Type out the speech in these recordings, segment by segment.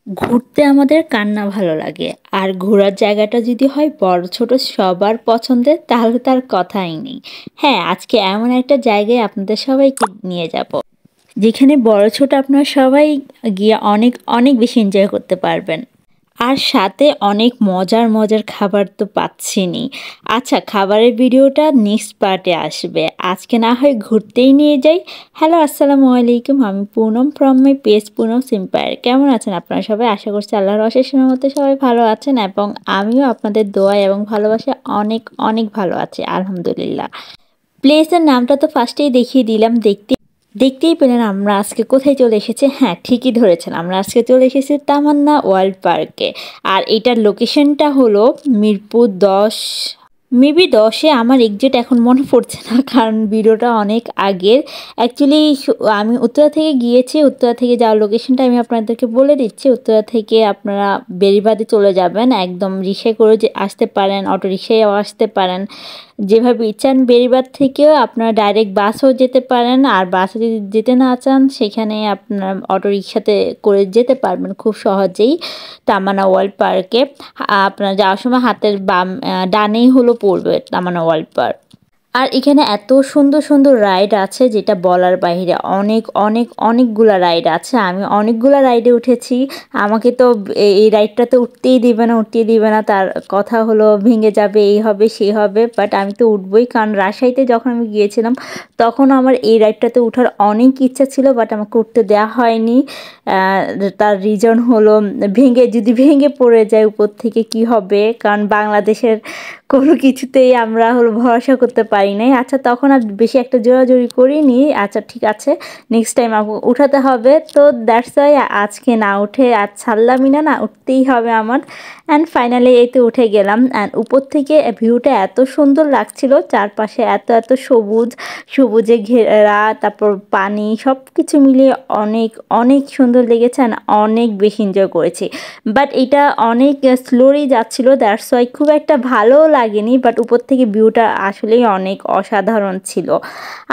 ঘুরতে আমাদের কার না ভালো লাগে। আর ঘোরার জায়গাটা যদি হয় বড় ছোট সবার পছন্দের তাহলে তার কথাই নেই। হ্যাঁ, আজকে এমন একটা জায়গায় আপনাদের সবাইকে নিয়ে যাব। যেখানে বড় ছোট আপনারা সবাই গিয়ে অনেক অনেক বেশি এনজয় করতে পারবেন। আর সাথে অনেক মজার মজার খাবার তো পাচ্ছেনই। আচ্ছা, খাবারের ভিডিওটা নেক্সট পার্টে আসবে। আজকে না হয় ঘুরতেই নিয়ে যাই। হ্যালো, আসসালামু আলাইকুম। আমি Poonam from my page Poonam সিম্পায়ার। কেমন আছেন আপনারা সবাই? আশা করছি আল্লাহর অশেষ রহমতে সবাই ভালো আছেন এবং আমিও আপনাদের দোয়া এবং ভালোবাসায় অনেক অনেক ভালো আছি, আলহামদুলিল্লাহ। প্লেসের নামটা তো ফার্স্টেই দেখিয়ে দিলাম। দেখতেই পেলেন আমরা আজকে কোথায় চলে এসেছি। হ্যাঁ, ঠিকই ধরেছেন, আমরা আজকে চলে এসেছি তামান্না ওয়ার্ল্ড পার্কে। আর এটার লোকেশনটা হলো মিরপুর 10, মেবি 10-এ। আমার এক্সাক্ট এখন মনে পড়ছে না, কারণ ভিডিওটা অনেক আগের। অ্যাকচুয়ালি আমি উত্তরা থেকে গিয়েছি। উত্তরা থেকে যাওয়ার লোকেশনটা আমি আপনাদেরকে বলে দিচ্ছি। উত্তরা থেকে আপনারা বেড়িবাঁধে চলে যাবেন, একদম রিক্সায় করে যে আসতে পারেন, অটো রিক্সায়ও আসতে পারেন, যেভাবে ইচ্ছান। বেড়িবাঁধ থেকেও আপনারা ডাইরেক্ট বাসও যেতে পারেন, আর বাসে যদি যেতে না চান সেখানে আপনার অটো রিক্সাতে করে যেতে পারবেন খুব সহজেই তামান্না ওয়ার্ল্ড পার্কে। আপনার যাওয়ার সময় হাতের ডানেই হলো পড়বে তামান্না ওয়ার্ল্ড পার্ক। আর এখানে এত সুন্দর সুন্দর রাইড আছে যেটা বলার বাইরে। অনেক অনেক অনেকগুলা রাইড আছে। আমি অনেকগুলা রাইডে উঠেছি। আমাকে তো এই রাইডটাতে উঠতেই দিবে না, তার কথা হলো ভেঙে যাবে, এই হবে সেই হবে। বাট আমি তো উঠবই, কারণ রাজশাহীতে যখন আমি গিয়েছিলাম তখন আমার এই রাইডটাতে ওঠার অনেক ইচ্ছা ছিল, বাট আমাকে উঠতে দেওয়া হয়নি। তার রিজন হলো যদি ভেঙে পড়ে যায় উপর থেকে কি হবে, কারণ বাংলাদেশের কোনো কিছুতেই আমরা ভরসা করতে পারি নাই। আচ্ছা, তখন আর বেশি একটা জোরাজুরি করিনি। আচ্ছা ঠিক আছে, নেক্সট টাইম আমাকে উঠাতে হবে। তো দ্যাটস ওয়াই আজকে না উঠে আজ ছাড়লামই না, উঠতেই হবে আমার। অ্যান্ড ফাইনালি এই তো উঠে গেলাম। অ্যান্ড উপর থেকে ভিউটা এত সুন্দর লাগছিল, চারপাশে এত এত সবুজে ঘেরা, তারপর পানি, সব কিছু মিলিয়ে অনেক অনেক সুন্দর লেগেছে। অ্যান্ড অনেক বেশি এনজয় করেছি। বাট এটা অনেক স্লোলি যাচ্ছিল, দ্যাটস ওয়াই খুব একটা ভালো লাগেনি। বাট উপর থেকে ভিউটা আসলেই অনেক অসাধারণ ছিল।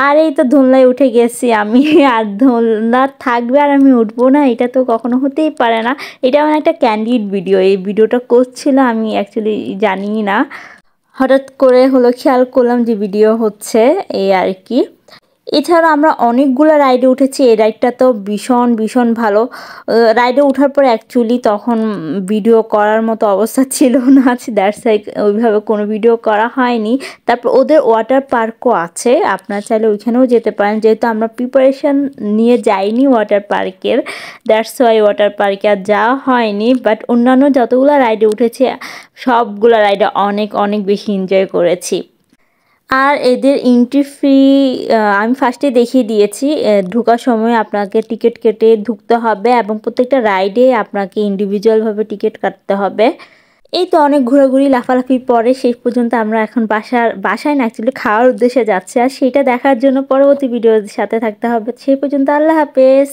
আর এই তো দোলনায় উঠে গেছি আমি। আর দোলনা থাকবে আর আমি উঠবো না, এটা তো কখনো হতেই পারে না। এটা আমার একটা ক্যান্ডিড ভিডিও। এই ভিডিওটা করছিল আমি অ্যাকচুয়ালি জানিই না, হঠাৎ করে খেয়াল করলাম যে ভিডিও হচ্ছে, এই আর কি। এছাড়া আমরা অনেকগুলো রাইডে উঠেছি। এই রাইডটা তো ভীষণ ভীষণ ভালো। রাইডে ওঠার পর অ্যাকচুয়ালি তখন ভিডিও করার মতো অবস্থা ছিল না, দ্যাটস লাইক ওইভাবে কোনো ভিডিও করা হয়নি। তারপর ওদের ওয়াটার পার্কও আছে, আপনারা চাইলে ওইখানেও যেতে পারেন। যেহেতু আমরা প্রিপারেশন নিয়ে যাইনি ওয়াটার পার্কের, দ্যাটস ওয়াই ওয়াটার পার্কে আর যাওয়া হয়নি। বাট অন্যান্য যতগুলো রাইডে উঠেছি সবগুলো রাইডে অনেক অনেক বেশি এনজয় করেছি। আর এদের এন্ট্রি ফি আমি ফার্স্টে দেখিয়ে দিয়েছি। ঢোকার সময় আপনাকে টিকিট কেটে ঢুকতে হবে এবং প্রত্যেকটা রাইডে আপনাকে ইন্ডিভিজুয়ালভাবে টিকিট কাটতে হবে। এই তো অনেক ঘোরাঘুরি লাফালাফির পরে শেষ পর্যন্ত আমরা এখন বাসায় না, অ্যাকচুয়ালি খাওয়ার উদ্দেশ্যে যাচ্ছি। আর সেটা দেখার জন্য পরবর্তী ভিডিওর সাথে থাকতে হবে। সেই পর্যন্ত আল্লাহ হাফেজ।